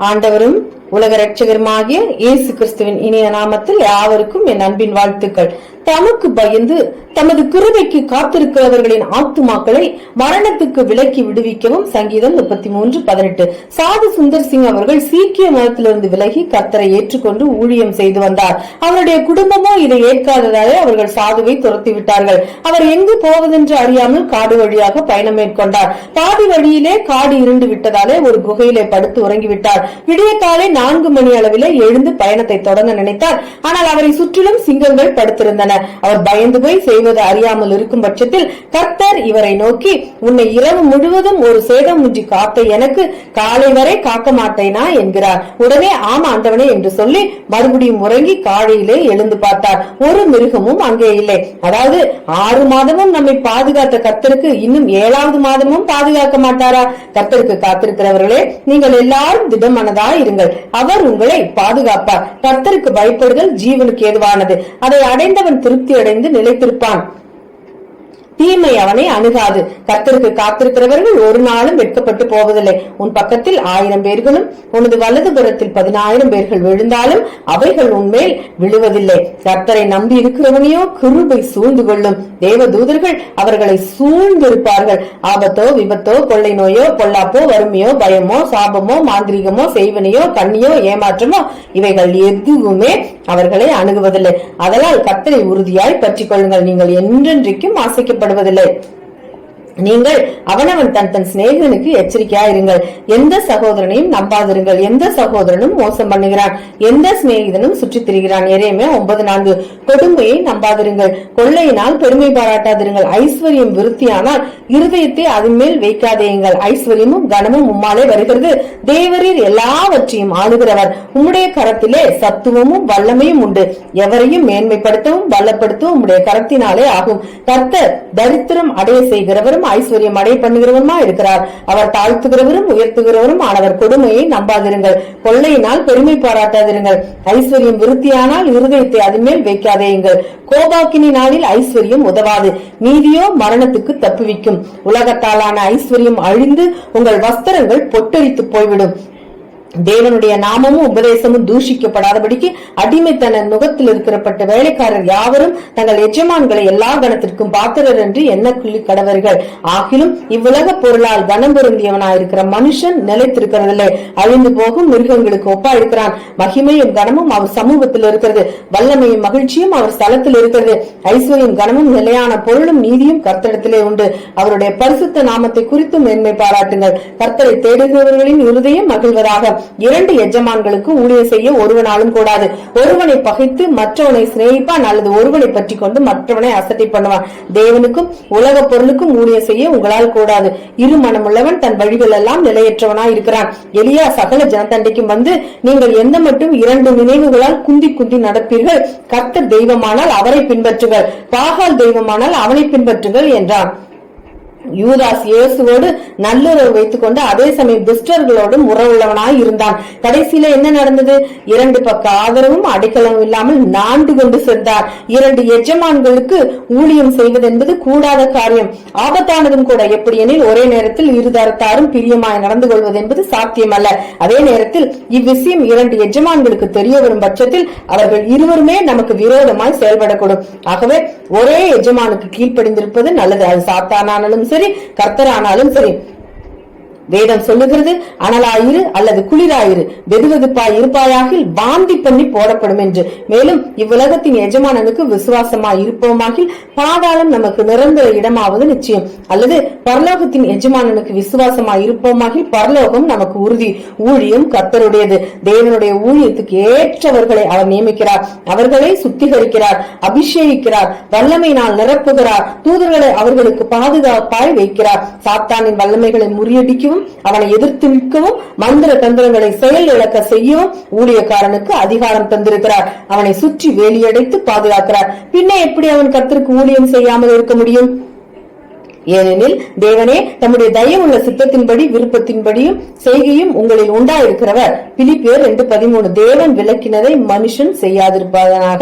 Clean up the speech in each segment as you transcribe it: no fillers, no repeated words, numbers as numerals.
ஆண்டவரும் உலக ரட்சகருமாகிய இயேசு கிறிஸ்துவின் இனிய நாமத்தில் யாவருக்கும் என் அன்பின் வாழ்த்துக்கள். தமக்கு பயந்து தமது கிருபைக்கு காத்திருக்கிறவர்களின் ஆத்துமாக்களை மரணத்துக்கு விலக்கி விடுவிக்கவும் சங்கீதம் 33:18. சாது சுந்தர் சிங் அவர்கள் சீக்கிய மதத்திலிருந்து விலகி கர்த்தரை ஏற்றுக்கொண்டு ஊழியம் செய்து வந்தார். அவருடைய குடும்பமோ இதை ஏற்காததாலே அவர்கள் சாதுவை துரத்தி விட்டார்கள். அவர் எங்கு போவதென்று அறியாமல் காடு வழியாக பயணம் மேற்கொண்டார். பாதி வழியிலே காடு இருண்டு விட்டதாலே ஒரு குகையிலே படுத்து உறங்கிவிட்டார். விடிய காலை 4 மணி அளவிலே எழுந்து பயணத்தை தொடங்க நினைத்தார். ஆனால் அவரை சுற்றிலும் சிங்கங்கள் படுத்திருந்தன. அவர் பயந்து போய் செய்வது அறியாமல் இருக்கும் பட்சத்தில் கர்த்தர் இவரை நோக்கி, உன்னை இரவு முழுவதும் ஒரு சேதமின்றி காத்த எனக்கு காலை வரை காக்க மாட்டேனா என்கிறார். உடனே ஆமா ஆண்டவனே என்று சொல்லி மறுபடியும் உறங்கி காலையிலே எழுந்து பார்த்தார். ஒரு மிருகமும் அங்கே இல்லை. அதாவது 6 மாதமும் நம்மை பாதுகாத்த கர்த்தருக்கு இன்னும் 7வது மாதமும் பாதுகாக்க மாட்டாரா? கர்த்தருக்கு காத்திருக்கிறவர்களே, நீங்கள் எல்லாரும் திடமனதா இருங்கள். அவர் உங்களை பாதுகாப்பார். கர்த்தருக்கு பயப்படுதல் ஜீவனுக்கு ஏதுவானது. அதை அடைந்தவன் திருப்தி அடைந்து நிலைத்திருப்பான். தீமை அவனை அணுகாது. கர்த்தருக்கு காத்திருக்கிறவர்கள் ஒரு நாளும் வெட்கப்பட்டு போவதில்லை. உன் பக்கத்தில் 1000 பேர்களும் உனது வலதுபுறத்தில் 10,000 பேர்கள் விழுந்தாலும் அவைகள் உன்மேல் விழுவதில்லை. கர்த்தரை நம்பி இருக்கிறவனையோ கிருபை சூழ்ந்து கொள்ளும். தேவ தூதர்கள் அவர்களை சூழ்ந்திருப்பார்கள். ஆபத்தோ விபத்தோ கொள்ளை நோயோ பொல்லாப்போ வறுமையோ பயமோ சாபமோ மாந்திரிகமோ செய்வனையோ கண்ணியோ ஏமாற்றமோ இவைகள் எதுவுமே அவர்களை அணுகுவதில்லை. அதனால் கர்த்தரை உறுதியாய் பற்றிக் கொள்ளுங்கள். நீங்கள் என்றென்றைக்கும் ஆசைக்கப்படுவதில்லை. நீங்கள் அவனவன் தன் சிநேகிதனுக்கு எச்சரிக்கையாயிருங்கள். எந்த சகோதரனையும் நம்பாதிருங்கள். எந்த சகோதரனும் மோசம் பண்ணுகிறான், எந்த சிநேகிதனும் சுற்றித் திரிகிறான். எரேமியா 9:4. கொடுமையை நம்பாதிருங்கள். கொள்ளையினால் பெருமை பாராட்டாதிருங்கள். ஐஸ்வர்யம் விருத்தியானால் இருதயத்தை அதன் மேல் வைக்காதேயுங்கள். ஐஸ்வர்யமும் கனமும் உம்மாலே வருகிறது. தேவரீர் எல்லாவற்றையும் ஆளுகிறவர். உம்முடைய கரத்திலே சத்துவமும் வல்லமையும் உண்டு. எவரையும் மேன்மைப்படுத்தவும் பலப்படுத்தவும் உம்முடைய கரத்தினாலே ஆகும். கர்த்தர் தரித்திரம் அடைய செய்கிறவரும் ஐஸ்வர்யம் அடை பண்ணுகிறவருமா இருக்கிறார். அவர் தாழ்த்துகிறவரும் உயர்த்துகிறவரும் ஆனவர். கொடுமையை நம்பாதிருங்கள். கொள்ளையினால் பெருமை பாராட்டாதிருங்கள். ஐஸ்வர்யம் விருத்தியானால் இருதயத்தை அதன் மேல் வைக்காதேயுங்கள். கோபாக்கினி நாளில் ஐஸ்வர்யம் உதவாது, நீதியோ மரணத்துக்கு தப்புவிக்கும். உலகத்தாலான ஐஸ்வர்யம் அழிந்து உங்கள் வஸ்திரங்கள் பொட்டரித்து போய்விடும். தேவனுடைய நாமமும் உபதேசமும் தூஷிக்கப்படாதபடிக்கு அடிமைத்தன நுகத்தில் இருக்கிறப்பட்ட வேலைக்காரர் யாவரும் தங்கள் எஜமான்களை எல்லா கணத்திற்கும் பாத்திரர் என்று எண்ணக்குள்ளி கடவர்கள். ஆகிலும் இவ்வுலக பொருளால் கனம் பொருந்தியவனாயிருக்கிற மனுஷன் நிலைத்திருக்கிறதில்லை. அழிந்து போகும் மிருகங்களுக்கு ஒப்பா இருக்கிறான். மகிமையும் கனமும் அவர் சமூகத்தில் இருக்கிறது. வல்லமையும் மகிழ்ச்சியும் அவர் ஸ்தலத்தில் இருக்கிறது. ஐஸ்வர்யம் கனமும் நிலையான பொருளும் நீதியும் கர்த்தரிடத்திலே உண்டு. அவருடைய பரிசுத்த நாமத்தை குறித்து மேன்மை பாராட்டுங்கள். கர்த்தரை தேடுகிறவர்களின் இருதயம் மகிழ்வதாக. 2 எஜமான்களுக்கு ஊழியம் செய்ய ஒருவனாலும் கூடாது. ஒருவனை பகைத்து மற்றவனை சிநேகிப்பான், அல்லது ஒருவனை பற்றி கொண்டு மற்றவனை அசட்டை பண்ணுவான். தேவனுக்கும் உலக பொருளுக்கும் ஊழியம் செய்ய உங்களால் கூடாது. இரு மனமுள்ளவன் தன் வழிகள் எல்லாம் நிலையற்றவனாய் இருக்கிறான். எலியா சகல ஜனத்தண்டைக்கும் வந்து, நீங்கள் எந்த மட்டும் 2 நினைவுகளால் குந்தி குந்தி நடப்பீர்கள்? கர்த்தர் தெய்வமானால் அவரை பின்பற்றுங்கள், பாகால் தெய்வமானால் அவனை பின்பற்றுங்கள் என்றான். யூதாஸ் இயேசுவோடு நல்லுறவு வைத்துக் கொண்டு அதே சமயம் துஷ்டர்களோடும் உறவுள்ளவனாய் இருந்தான். கடைசியில என்ன நடந்தது? 2 பக்க ஆதரவும் அடைக்கலமும் இல்லாமல் நாண்டு கொண்டு சென்றார். 2 எஜமான்களுக்கு ஊழியம் செய்வது என்பது கூடாத காரியம், ஆபத்தானதும் கூட. எப்படி எனில் ஒரே நேரத்தில் இருதரத்தாரும் பிரியமாய் நடந்து கொள்வது என்பது சாத்தியமல்ல. அதே நேரத்தில் இவ்விஷயம் 2 எஜமான்களுக்கு தெரிய வரும் பட்சத்தில் அவர்கள் இருவருமே நமக்கு விரோதமாய் செயல்படக்கூடும். ஆகவே ஒரே எஜமானுக்கு கீழ்ப்படிந்திருப்பது நல்லது. அது சாத்தானானாலும் சரி, கர்த்தரானாலும் சரி. வேதம் சொல்லுகிறது, அனலாயிரு அல்லது குளிராயிரு, வெதுவெதுப்பாய் இருப்பாயாகில் வாந்தி பண்ணி போடப்படும் என்று. மேலும் இவ்வுலகத்தின் எஜமானனுக்கு விசுவாசமாய் இருப்போமாகில் பாதாளம் நமக்கு நிரந்தர இடமாவது நிச்சயம். அல்லது பரலோகத்தின் எஜமானனுக்கு விசுவாசமாய் இருப்போமாகில் பரலோகம் நமக்கு உறுதி. ஊழியம் கர்த்தருடையது. தேவனுடைய ஊழியத்துக்கு ஏற்றவர்களை அவர் நியமிக்கிறார். அவர்களை சுத்திகரிக்கிறார், அபிஷேகிக்கிறார், வல்லமையினால் நிரப்புகிறார். தூதர்களை அவர்களுக்கு பாதுகாப்பாய் வைக்கிறார். சாத்தானின் வல்லமைகளை முறியடிக்கவும் அவனை எதிர்த்து நிற்கவும் மந்திர தந்திரங்களை செயல் இழக்க செய்யவும் ஊழியக்காரனுக்கு அதிகாரம் தந்திருக்கிறார். அவனை சுற்றி வேலியடைத்து பாதுகாக்கிறார். பின்ன எப்படி அவன் கர்த்தருக்கு ஊழியம் செய்யாமல் இருக்க முடியும்? ஏனெனில் தேவனே தம்முடைய தயவுள்ள சித்தத்தின்படி விருப்பத்தின்படியும் செய்கையும் உங்களில் உண்டாயிருக்கிறவர். பிலிப்பியர் 2:13. தேவன் விலக்கினதை மனுஷன் செய்யாதிருப்பானாக.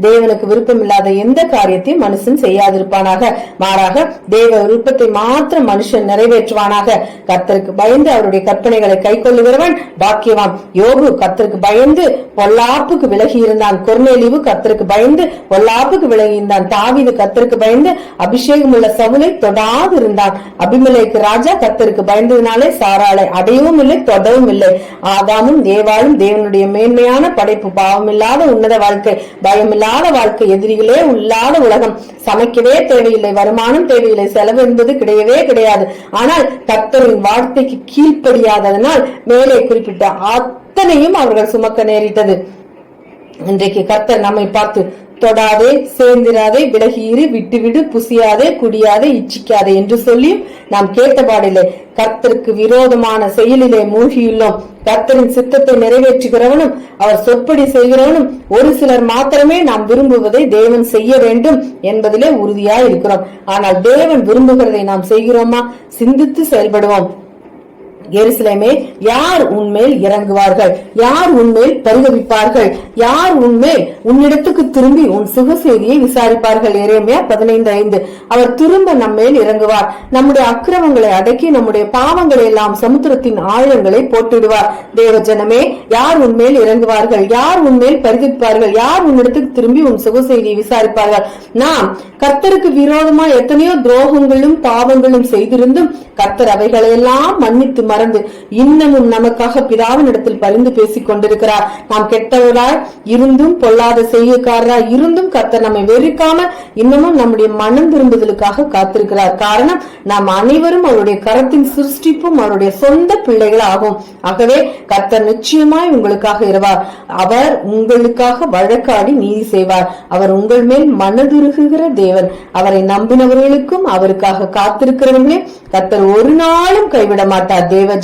தேவனுக்கு விருப்பமில்லாத எந்த காரியத்தையும் மனுஷன் செய்யாதிருப்பானாக. மாறாக தேவ விருப்பத்தை மாத்திரம் மனுஷன் நிறைவேற்றுவானாக. கர்த்தருக்கு பயந்து அவருடைய கற்பனைகளை கை கொள்ளுகிறவன் பாக்கியவான். யோபு கர்த்தருக்கு பயந்து பொல்லாப்புக்கு விலகி இருந்தான். கொர்நேலியு கர்த்தருக்கு பயந்து பொல்லாப்புக்கு விலகி இருந்தான். தாவீது கர்த்தருக்கு பயந்து அபிஷேகம் உள்ள சவுலை தொடாது இருந்தான். அபிமெலேக்கு ராஜா கர்த்தருக்கு பயந்ததினாலே சாராளை அடையவும் இல்லை, தொடவும் இல்லை. ஆதாமும் ஏவாளும் தேவனுடைய மேன்மையான படைப்பு, பாவமில்லாத உன்னத வாழ்க்கை, பயமில்லாத வாழ்க்கை, எதிரிகளே இல்லாத உலகம், சமைக்கவே தேவையில்லை, வருமானம் தேவையில்லை, செலவு என்பது கிடையவே கிடையாது. ஆனால் கர்த்தரின் வார்த்தைக்கு கீழ்ப்படியாததனால் மேலே குறிப்பிட்ட அத்தனையும் அவர்கள் சுமக்க நேரிட்டது. இன்றைக்கு கர்த்தர் நம்மை பார்த்து தொடாதே, சேர்ந்திராதே, விலகியிரு, விட்டுவிடு, புசியாதே, குடியாதே, இச்சிக்காதே என்று சொல்லியும் நாம் கேட்டபாடில்லை. கர்த்தருக்கு விரோதமான செயலிலே மூழ்கியுள்ளோம். கர்த்தரின் சித்தத்தை நிறைவேற்றுகிறவனும் அவர் சொற்படி செய்கிறவனும் ஒரு சிலர் மாத்திரமே நாம் விரும்புவதை தேவன் செய்ய வேண்டும் என்பதிலே உறுதியாய் இருக்கிறோம். ஆனால் தேவன் விரும்புகிறதை நாம் செய்கிறோமா? சிந்தித்து செயல்படுவோம். எருசலேமே, யார் உன்மேல் இறங்குவார்கள்? யார் உன்மேல் பரிதபிப்பார்கள்? யார் உன்மேல் உன்னிடத்துக்கு திரும்பி உன் சுக செய்தியை விசாரிப்பார்கள்? எரேமியா 15:5. அவர் திரும்ப நம்மேல் இறங்குவார். நம்முடைய அக்கிரமங்களை அடக்கி நம்முடைய பாவங்களை எல்லாம் சமுத்திரத்தின் ஆழங்களை போட்டுவிடுவார். தேவஜனமே, யார் உன்மேல் இறங்குவார்கள்? யார் உன்மேல் பரிதபிப்பார்கள்? யார் உன்னிடத்துக்கு திரும்பி உன் சுக செய்தியை விசாரிப்பார்கள்? நாம் கர்த்தருக்கு விரோதமா எத்தனையோ துரோகங்களும் பாவங்களும் செய்திருந்தும் கர்த்தர் அவைகளையெல்லாம் மன்னித்து மறந்து இன்னமும் நமக்காக பிதாவினிடத்தில் பரிந்து பேசிக் கொண்டிருக்கிறார். நாம் கெட்டவராய் இருந்தும் பொல்லாத செய்யக்காரராய் இருந்தும் கர்த்தர் நம்மை வெறுக்காம இன்னமும் நம்முடைய மனம் திரும்புதலுக்காக காத்திருக்கிறார். காரணம், நாம் அனைவரும் அவருடைய கரத்தின் சிருஷ்டிப்பும் அவருடைய சொந்த பிள்ளைகள் ஆகும். ஆகவே கர்த்தர் நிச்சயமாய் உங்களுக்காக இருவார். அவர் உங்களுக்காக வழக்காடி நீதி செய்வார். அவர் உங்கள் மேல் மனதுருகுகிற தேவன். அவரை நம்பினவர்களுக்கும் அவருக்காக காத்திருக்கிறவர்களே கர்த்தர் ஒரு நாளும் கைவிட மாட்டார். தேவ